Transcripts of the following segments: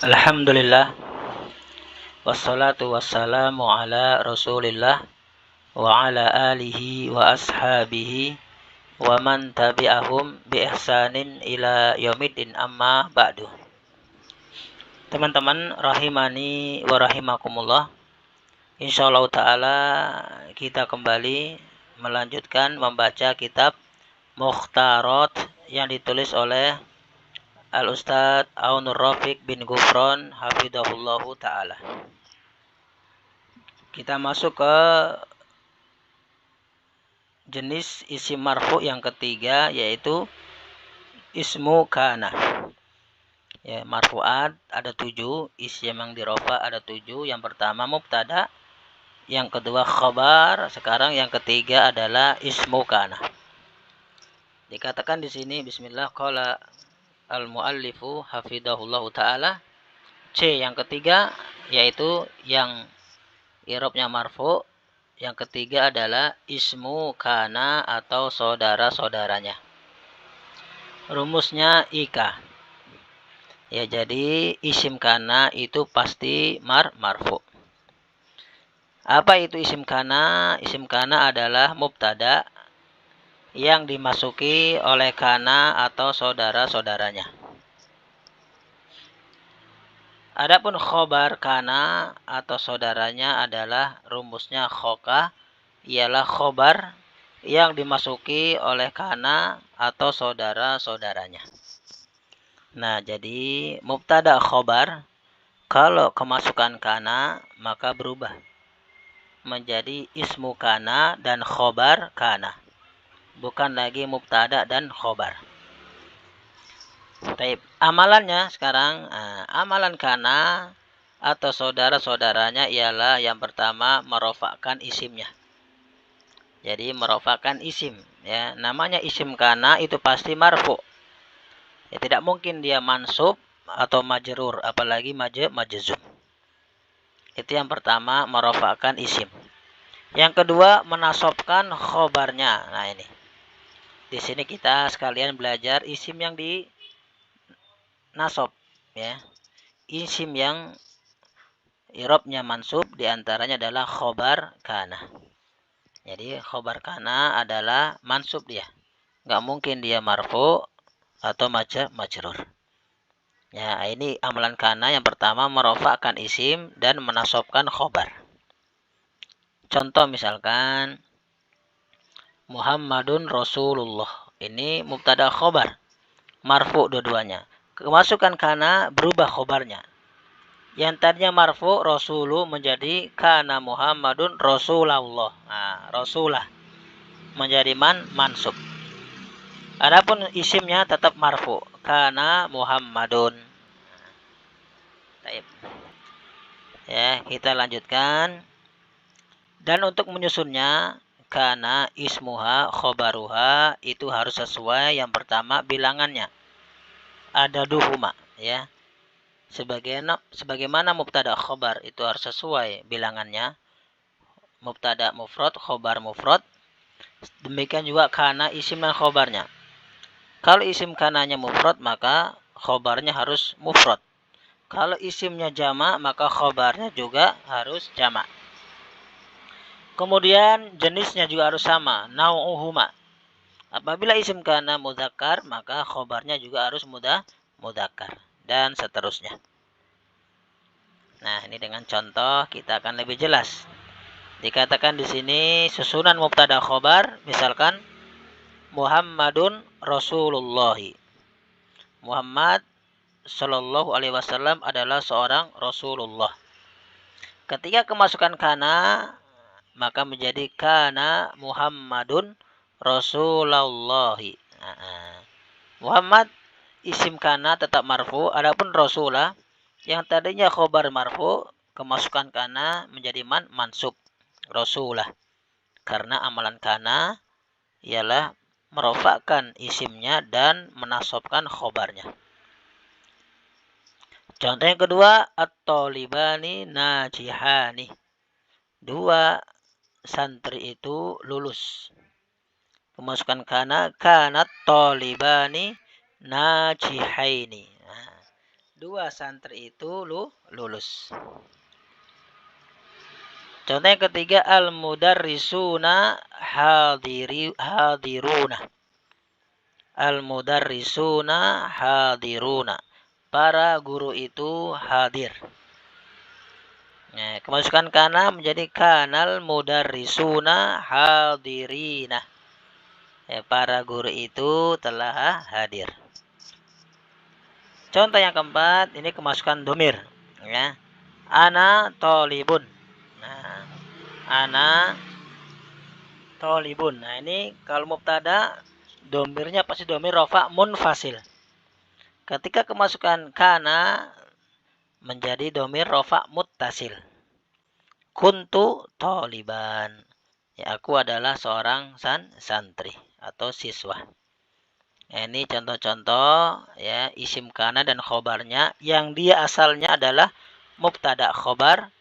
Alhamdulillah, wassalatu wassalamu ala rasulillah wa ala alihi wa ashabihi wa man tabi'ahum bi ihsanin ila yaumiddin, amma ba'du. Teman-teman rahimani wa rahimakumullah, insyaallah ta'ala kita kembali melanjutkan membaca kitab Mukhtarat yang ditulis oleh Al-Ustadz Aunur Rafiq bin Gufron hafidhahullahu ta'ala. Kita masuk ke jenis isim marfu yang ketiga, yaitu ismu kana. Ya, marfu'at ada 7, isim yang dirofa ada 7. Yang pertama mubtada, yang kedua khabar, sekarang yang ketiga adalah ismu kana. Dikatakan di sini bismillah qala al-muallifu hafidhahullahu ta'ala. C yang ketiga, yaitu yang i'rabnya marfu. Yang ketiga adalah ismu kana atau saudara-saudaranya. Rumusnya ika. Ya, jadi isim kana itu pasti marfu. Apa itu isim kana? Isim kana adalah mubtada yang dimasuki oleh kana atau saudara-saudaranya. Adapun khobar kana atau saudaranya adalah rumusnya khoka, ialah khobar yang dimasuki oleh kana atau saudara-saudaranya. Nah, jadi mubtada khobar kalau kemasukan kana maka berubah menjadi ismu kana dan khobar kana, bukan lagi mubtada dan khobar. Baik, amalannya sekarang, amalan kana atau saudara-saudaranya ialah yang pertama merofakkan isimnya. Jadi merofakkan isim, ya. Namanya isim kana itu pasti marfu. Ya, tidak mungkin dia mansub atau majrur, apalagi majzum. Itu yang pertama, merofakkan isim. Yang kedua, menasobkan khobarnya. Nah, ini. Di sini kita sekalian belajar isim yang di nasob, ya. Isim yang i'rabnya mansub diantaranya adalah khobar kana. Jadi khobar kana adalah mansub dia. Nggak mungkin dia marfu atau majrur. Ya, ini amalan kana yang pertama merofakkan isim dan menasobkan khobar. Contoh misalkan Muhammadun Rasulullah. Ini mubtada khobar. Marfu dua-duanya. Kemasukan kana berubah khobarnya. Yang tadinya marfu Rasulu menjadi kana Muhammadun Rasulullah. Nah, Rasulah menjadi mansub. Adapun isimnya tetap marfu, kana Muhammadun. Baik. Ya, kita lanjutkan. Dan untuk menyusunnya, kana ismuha khobaruha itu harus sesuai. Yang pertama bilangannya ada duhuma, ya. Sebagaimana mubtada khobar itu harus sesuai bilangannya. Mubtada mufrad, khobar mufrad. Demikian juga kana isim dan khobarnya. Kalau isim kananya mufrad, maka khobarnya harus mufrad. Kalau isimnya jama', maka khobarnya juga harus jama'. Kemudian jenisnya juga harus sama, nau'uhuma. Apabila isim kana mudzakkar, maka khobarnya juga harus mudzakkar, dan seterusnya. Nah, ini dengan contoh kita akan lebih jelas. Dikatakan di sini susunan mubtada khobar, misalkan Muhammadun Rasulullah. Muhammad Shallallahu Alaihi Wasallam adalah seorang Rasulullah. Ketika kemasukan kana, maka menjadi kana Muhammadun Rasulullah. Muhammad isim kana tetap marfu, adapun Rasulah yang tadinya khobar marfu, kemasukan kana menjadi mansub Rasulah. Karena amalan kana ialah merofakkan isimnya dan menasobkan khobarnya. Contoh yang kedua, at-talibani najihani. Dua santri itu lulus. Kemasukan kana, kanat talibani najihaini. Nah, 2 santri itu lulus. Contoh yang ketiga, al-mudarrisuna hadiruna. Al-mudarrisuna hadiruna. Para guru itu hadir. Nah, kemasukan kana menjadi kanal mudarrisuna hadirina. Ya, para guru itu telah hadir. Contoh yang keempat, ini kemasukan domir. Ya. Ana tolibun. Nah, ana tolibun. Nah, ini kalau mubtada, domirnya pasti domir rofa munfasil. Ketika kemasukan kana, menjadi domir rofa muttasil. Kuntu toliban. Ya, aku adalah seorang santri atau siswa. Nah, ini contoh-contoh ya isim kana dan khobarnya yang dia asalnya adalah mubtada khobar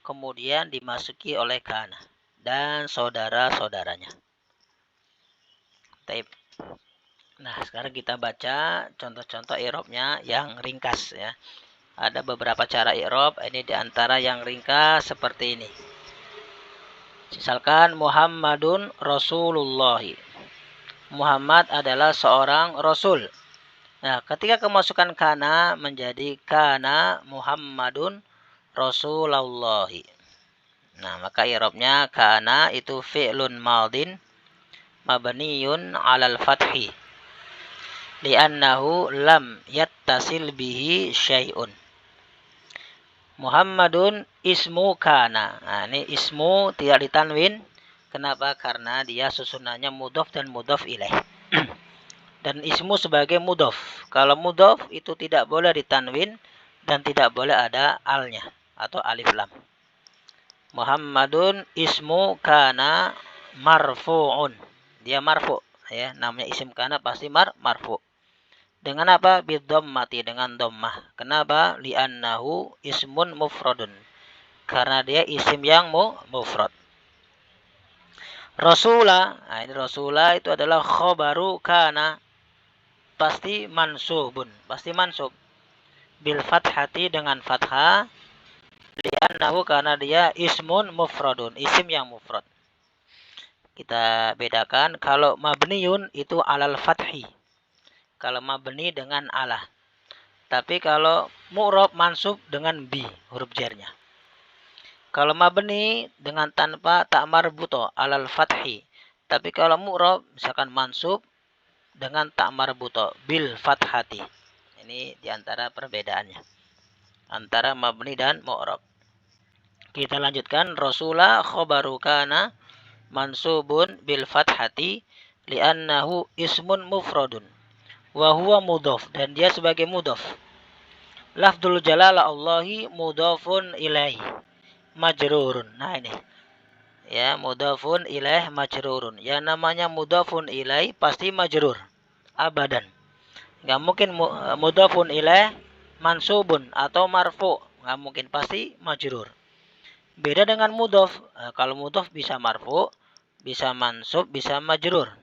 kemudian dimasuki oleh kana dan saudara-saudaranya. Taib. Nah, sekarang kita baca contoh-contoh i'rabnya yang ringkas ya. Ada beberapa cara i'rab, ini diantara yang ringkas seperti ini. Misalkan Muhammadun Rasulullah. Muhammad adalah seorang rasul. Nah, ketika kemasukan kana menjadi kana Muhammadun Rasulullah. Nah, maka i'rabnya kana itu fi'lun madin mabniyun 'alal fathi. Li'annahu lam yattasil bihi syai'un. Muhammadun ismu kana. Nah, ini ismu tidak ditanwin. Kenapa? Karena dia susunannya mudhof dan mudhof ilaih. Dan ismu sebagai mudhof. Kalau mudhof itu tidak boleh ditanwin dan tidak boleh ada alnya atau alif lam. Muhammadun ismu kana marfu'un. Dia marfu, ya, namanya isim kana pasti marfu. Dengan apa? Bidhammati, dengan dhammah. Kenapa? Li'annahu ismun mufradun. Karena dia isim yang mufrad. Rasula, nah ini rasula itu adalah khobaru kana. Pasti mansubun, pasti mansub. Bil fathati dengan fathah. Li'annahu karena dia ismun mufradun, isim yang mufrad. Kita bedakan kalau mabniyun itu alal fathi. Kalau mabni dengan ala. Tapi kalau mu'rab mansub dengan bi, huruf jarnya. Kalau mabni dengan tanpa tak marbuto alal fathi. Tapi kalau mu'rab misalkan mansub dengan tak marbuto bil fathati. Ini diantara perbedaannya antara mabni dan mu'rab. Kita lanjutkan. Rasula khobaru kana mansubun bil fathati li'annahu ismun mufradun wa huwa mudhaf, dan dia sebagai mudhaf. Lafdzul jalalah Allahi mudhafun ilaihi majrurun. Nah ini ya, mudhafun ilaih majrurun. Ya, namanya mudhafun ilaih pasti majrur abadan. Enggak mungkin mudhafun ilaih mansubun atau marfu, enggak mungkin, pasti majrur. Beda dengan mudhaf. Kalau mudhaf bisa marfu, bisa mansub, bisa majrur.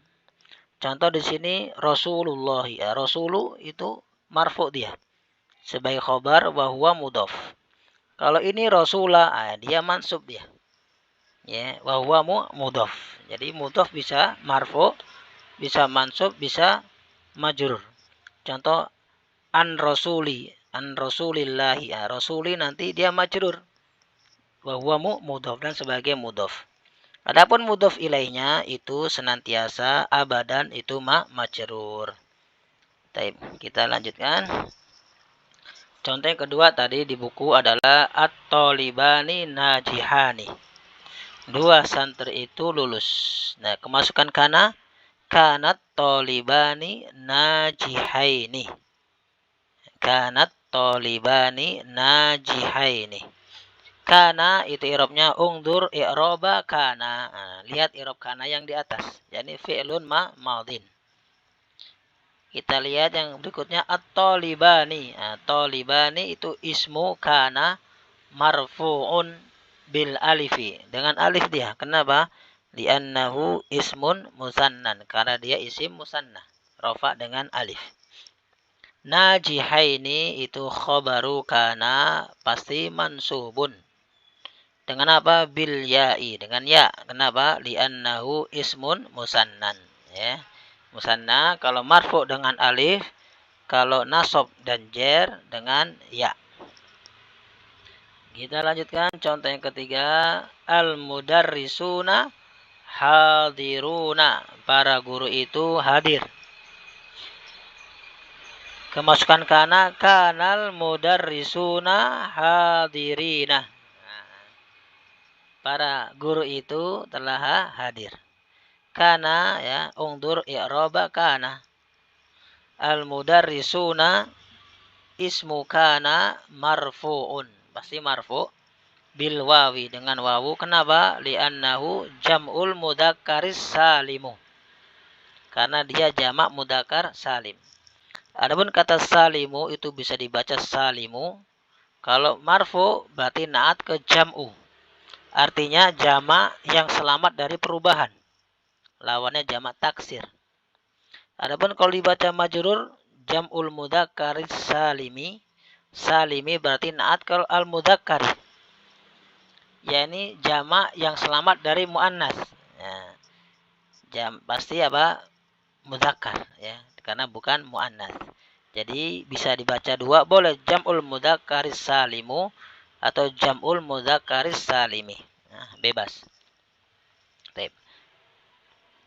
Contoh di sini Rasulullah, ya, Rasulu itu marfu dia sebagai khobar wa huwa mudhaf. Kalau ini Rasulah, dia mansub dia. Ya, wa huwa mudhaf. Jadi mudhaf bisa marfu, bisa mansub, bisa majrur. Contoh an rasuli, an rasulillahi. Ya, rasuli nanti dia majrur. Wa huwa mudhaf dan sebagai mudhaf. Adapun mudhaf ilaihnya itu senantiasa abadan itu majrur. Baik, kita lanjutkan. Contoh yang kedua tadi di buku adalah at-tolibani najihani. 2 santri itu lulus. Nah, kemasukan kana kanat tolibani najihaini. Kanat tolibani najihaini. Kana itu i'rabnya ungdur i'raba kana. Nah, lihat i'rab kana yang di atas. Yani fi'lun madin. Kita lihat yang berikutnya at-tolibani. Tolibani itu ismu kana marfu'un bil alifi. Dengan alif dia. Kenapa? Li'annahu ismun musannan. Karena dia isim musannah. Rafa dengan alif. Najihaini itu khobaru kana pasti mansubun. Dengan apa? Bil ya'i, dengan ya. Kenapa? Li'annahu ismun musannan, ya. Musanna kalau marfu dengan alif, kalau nasab dan jer dengan ya. Kita lanjutkan contoh yang ketiga, al-mudarrisuna hadiruna. Para guru itu hadir. Kemasukan kana, kanal mudarrisuna hadirina. Para guru itu telah hadir. Kana, ya, ungdur i'raba kana. Al-mudarrisuna ismu kana marfu'un. Pasti marfu' bil wawi, dengan wawu. Kenapa? Li'annahu jam'ul mudakkaris salimu. Karena dia jamak mudakar salim. Adapun kata salimu itu bisa dibaca salimu. Kalau marfu berarti naat ke jam'u. Artinya jamak yang selamat dari perubahan. Lawannya jamak taksir. Adapun kalau dibaca majrur, jam'ul mudakkaris salimi. Salimi berarti naat ke al-mudakkari. yakni jamak yang selamat dari muannas. Ya, pasti apa? Mudzakkar, ya, karena bukan muannas. Jadi bisa dibaca dua, boleh jam'ul mudzakkaris salimu atau jam'ul mudzakkaris salimi. Nah, bebas. Baik.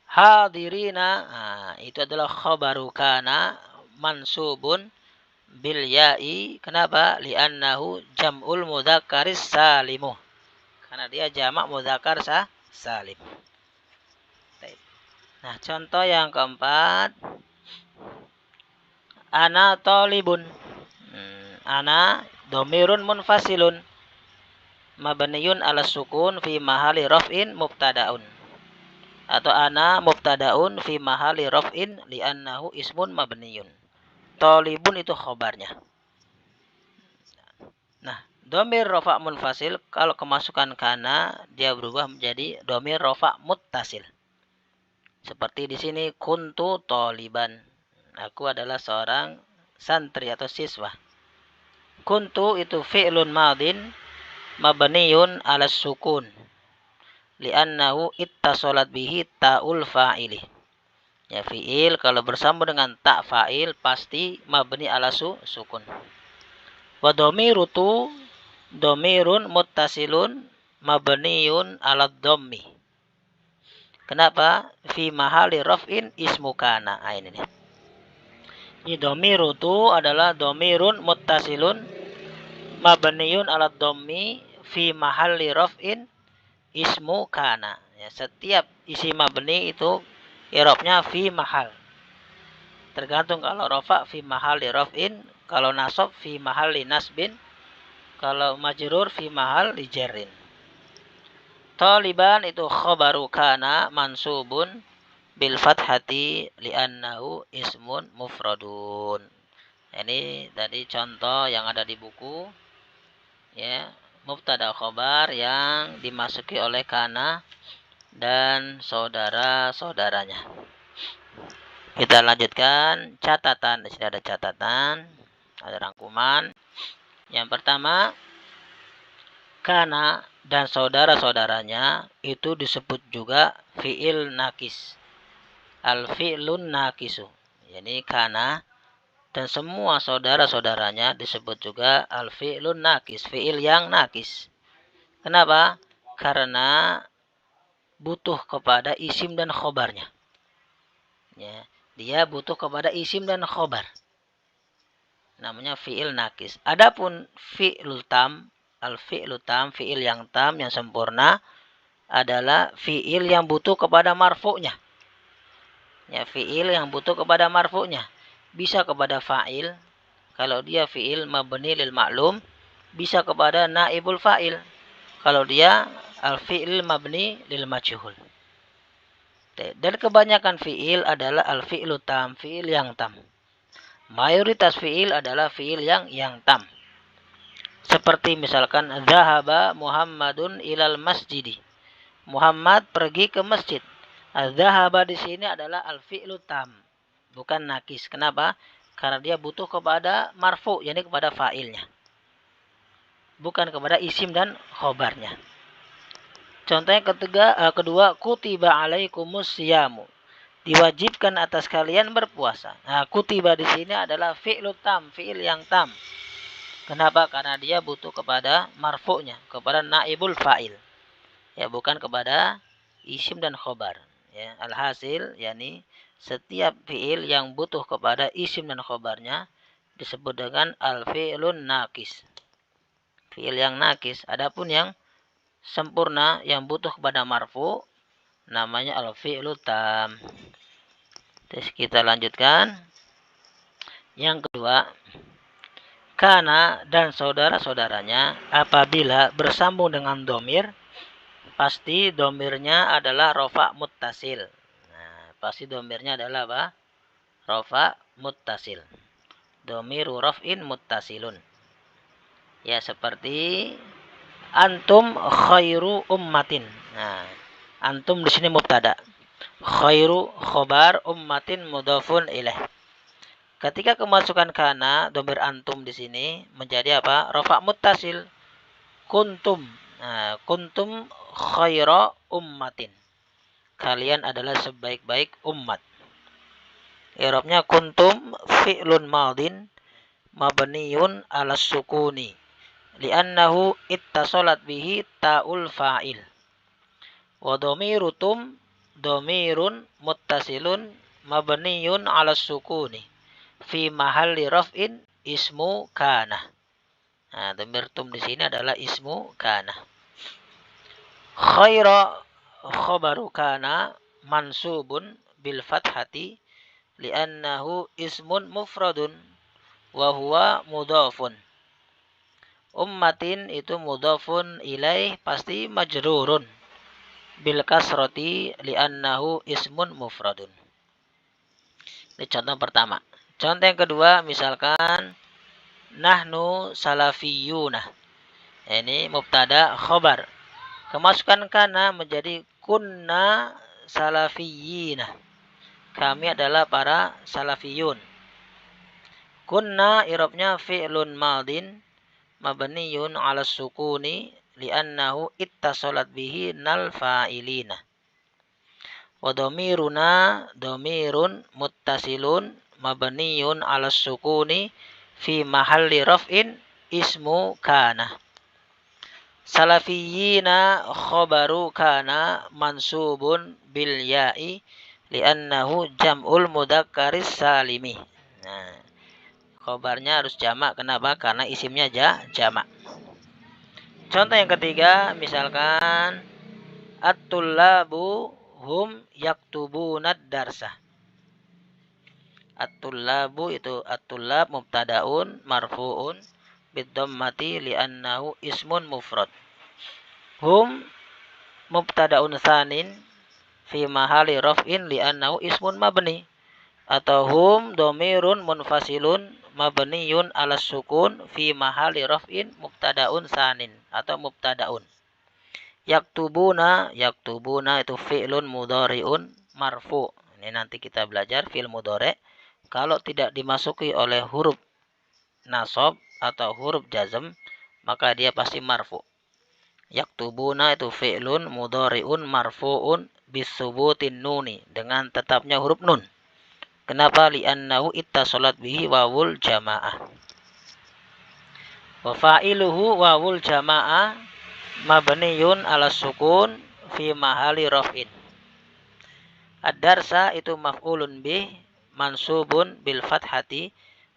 Hadirina, itu adalah khabaru kana mansubun bil ya'i. Kenapa? Li'annahu jam'ul mudzakkaris salimu. Karena dia jamak mudzakkar salim. Baik. Nah, contoh yang keempat, ana talibun. Ana domirun munfasilun mabniyun ala sukun fi mahali raf'in mubtada'un. Atau ana mubtada'un fi mahali raf'in li'annahu ismun mabniyun. Talibun itu khobarnya. Nah, domir rafa' munfasil kalau kemasukan kana dia berubah menjadi domir rafa' muttasil. Seperti di sini kuntu taliban. Aku adalah seorang santri atau siswa. Kuntu itu fi'lun madin mabniyun 'ala sukun li'annahu ittasalat bihi ta'ul fa'ili. Ya, fi'il kalau bersambung dengan ta' fa'il pasti mabni 'ala sukun. Wa dhamirutu dhamirun muttasilun mabniyun 'ala dhammi. Kenapa? Fi mahali raf'in ismu kana. Ini nih. Ini dhamiru itu adalah dhamirun muttasilun mabniyun 'ala dhammi fi mahali raf'in ismu kana. Ya, setiap isi mabni itu i'rabnya fi mahal. Tergantung kalau rafa fi mahali raf'in, kalau nasab fi mahali nasbin, kalau majrur fi mahal dijarrin. Taliban itu khabaru kana mansubun bil fathati li'annahu ismun mufradun. Ini tadi contoh yang ada di buku, ya, mubtada khabar yang dimasuki oleh kana dan saudara-saudaranya. Kita lanjutkan catatan. Di sini ada catatan, ada rangkuman. Yang pertama, kana dan saudara-saudaranya itu disebut juga fi'il nakis. Al-fi'lun nakisu. Jadi kana dan semua saudara-saudaranya disebut juga al-fi'lun nakis, fi'il yang nakis. Kenapa? Karena butuh kepada isim dan khobarnya. Ya, dia butuh kepada isim dan khobar. Namanya fi'il nakis. Adapun fi'il tam, al-fi'lu tam, fi'il yang tam, yang sempurna adalah fi'il yang butuh kepada marfu'nya. Ya, fi'il yang butuh kepada marfu'nya. Bisa kepada fa'il, kalau dia fi'il mabni lil ma'lum. Bisa kepada naibul fa'il, kalau dia al-fi'il mabni lil majhul. Dan kebanyakan fi'il adalah al-fi'lu tam, fi'il yang tam. Mayoritas fi'il adalah fi'il yang tam. Seperti misalkan zahaba Muhammadun ilal masjidi. Muhammad pergi ke masjid. Zahaba di sini adalah al-fi'lu tam, bukan nakis. Kenapa? Karena dia butuh kepada marfu, yakni kepada fa'ilnya. Bukan kepada isim dan khobarnya. Contohnya kedua, kutiba alaikumus siyamu. Diwajibkan atas kalian berpuasa. Nah, kutiba di sini adalah fi'lu tam, fi'il yang tam. Kenapa? Karena dia butuh kepada marfu'nya, kepada naibul fa'il. Ya, bukan kepada isim dan khobar. Ya, alhasil, yakni setiap fi'il yang butuh kepada isim dan khobarnya disebut dengan al-fi'lun nakis. Fi'il yang nakis. Adapun yang sempurna yang butuh kepada marfu namanya al-fi'lu tam. Terus kita lanjutkan. Yang kedua, kana dan saudara-saudaranya apabila bersambung dengan domir, pasti domirnya adalah rofa muttasil. Nah, pasti domirnya adalah apa? Rofa muttasil. Domiru raf'in muttasilun. Ya, seperti antum khairu ummatin. Nah, antum di sini mubtada. Khairu khobar ummatin mudhafun ilaih. Ketika kemasukan kana, domir antum di sini menjadi apa? Rofa muttasil. Kuntum. Nah, kuntum khaira ummatin. Kalian adalah sebaik-baik umat. I'rabnya kuntum fi'lun madin mabniyun 'ala sukuni li'annahu ittasalat bihi ta'ul fa'il. Wa dhamirutum dhamirun muttasilun mabniyun 'ala sukuni fi mahalli raf'in ismu kana. Nah, dhamir tum di sini adalah ismu kana. Khaira khabaru kana mansubun bil fathati li'annahu ismun mufradun wa huwa mudhafun. Ummatin itu mudhafun ilaih pasti majrurun bil kasrati li'annahu ismun mufradun. Ini contoh pertama. Contoh yang kedua, misalkan nahnu salafiyuna. Ini mubtada khobar. Kemasukan kana menjadi kunna salafiyina. Kami adalah para salafiyun. Kunna i'rabnya fi'lun madin mabniyun 'ala sukuni li'annahu ittasalat bihi nal fa'ilina. Wa dhamiruna dhamirun muttasilun mabniyun 'ala sukuni fi mahalli raf'in ismu kana. Salafiyina khabaru kana mansubun bil ya'i li'annahu jam'ul mudakkaris salimi. Nah, khabarnya harus jamak. Kenapa? Karena isimnya jamak. Contoh yang ketiga, misalkan at-tullabu hum yaktubunad darsa. At-tullabu itu at-tullab mubtadaun marfu'un bid-dhammati li'annahu ismun mufrad. Hum mubtadaun tsanin fi mahali raf'in li'annahu ismun mabni. Atau hum dhamirun munfasilun mabniyun 'ala sukun fi mahali raf'in mubtadaun tsanin atau mubtadaun. Yaktubuna itu fi'lun mudhari'un marfu'. Ini nanti kita belajar fi'il mudhari'. Kalau tidak dimasuki oleh huruf nasab atau huruf jazm, maka dia pasti marfu'. Yaktubuna itu fi'lun mudhari'un marfu'un bisubutin nuni, dengan tetapnya huruf nun. Kenapa? Li'annahu ittasalat bihi wawul jamaah. Wa fa'iluhu wawul jamaah mabniyun 'ala sukun fi mahali raf'in. Ad-darsa itu maf'ulun bih mansubun bil fathati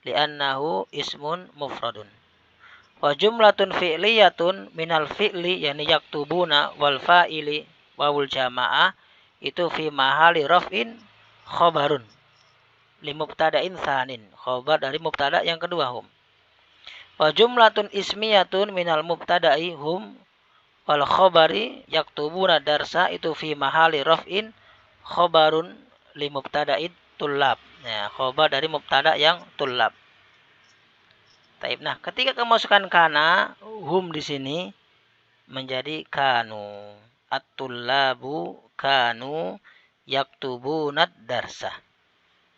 li'annahu ismun mufradun. Wa jumlatun fi'liyatun minal fi'li yani yaktubuna wal fa'ili wawul jamaah itu fi mahali raf'in khabarun li mubtada'in tsanin. Khabar dari mubtada yang kedua hum. Wa jumlatun ismiyatun minal mubtada'i hum wal khabari yaktubuna darsa itu fi mahali raf'in khabarun li mubtada'id tullab. Nah, khabar dari mubtada yang tullab. Taib. Nah, ketika kemasukan kana, hum di sini menjadi kanu. At-tullabu kanu yaktubunad darsa.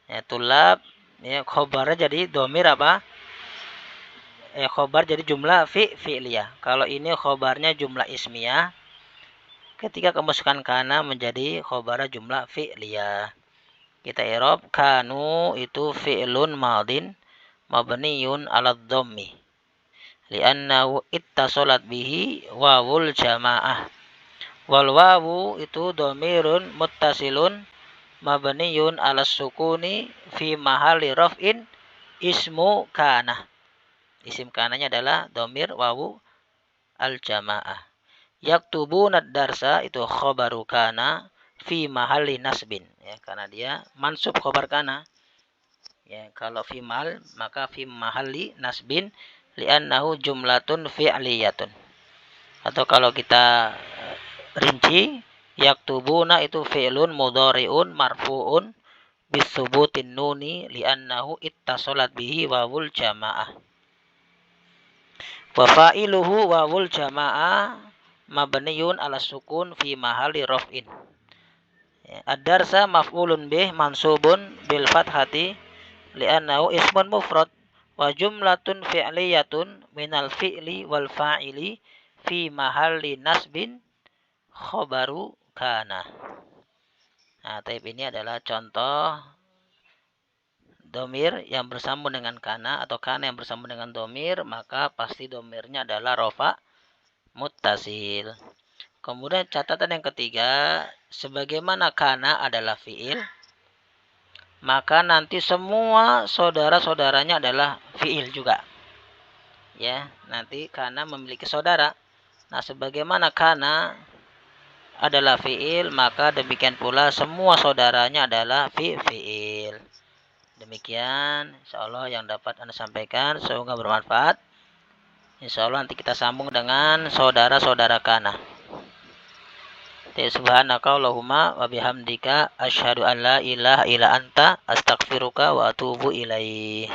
Ya, tullab Ya, khobarnya jadi domir apa? Khobar jadi jumlah fi'liyah. Kalau ini khobarnya jumlah ismiyah, ketika kemasukkan kana menjadi khobarnya jumlah fi'liyah. Kita i'rab kanu itu fi'lun madin mabniyun 'ala dhammi li'annahu ittasalat bihi wawul jamaah. Wal wawu itu dhamirun muttasilun mabniyun 'ala sukuni fi mahalli raf'in ismu kana. Isim kananya adalah dhamir wawu al jamaah. Yaktubuna darsa itu khabaru kana fi mahalli nasbin, ya, karena dia mansub khabar kana. Ya, kalau fi mahal maka fi mahalli nasbin li'annahu jumlatun fi'liyatun. Atau kalau kita rinci, yaktubuna itu fi'lun mudhari'un marfu'un bisubutin nuni li'annahu ittasalat bihi wawul jamaah. Wa fa'iluhu wawul jamaah mabniyun 'ala sukun fi mahalli raf'in. Ad-darsa maf'ulun bih mansubun bil fathati li'annahu ismun mufrad wa jumlatun fi'liyatun minal fi'li wal fa'ili fi mahalli nasbin khobaru kana. Nah, taib ini adalah contoh domir yang bersambung dengan kana atau kana yang bersambung dengan domir, maka pasti domirnya adalah rofa muttasil. Kemudian catatan yang ketiga, sebagaimana kana adalah fi'il, maka nanti semua saudara-saudaranya adalah fi'il juga. Ya, nanti kana memiliki saudara. Nah, sebagaimana kana adalah fi'il, maka demikian pula semua saudaranya adalah fi'il. Demikian insyaallah yang dapat Anda sampaikan, semoga bermanfaat. Insyaallah nanti kita sambung dengan saudara-saudara kana. Subhanaka Allahumma wa bihamdika asyhadu an la ilaha illa anta astaghfiruka wa atubu ilaih.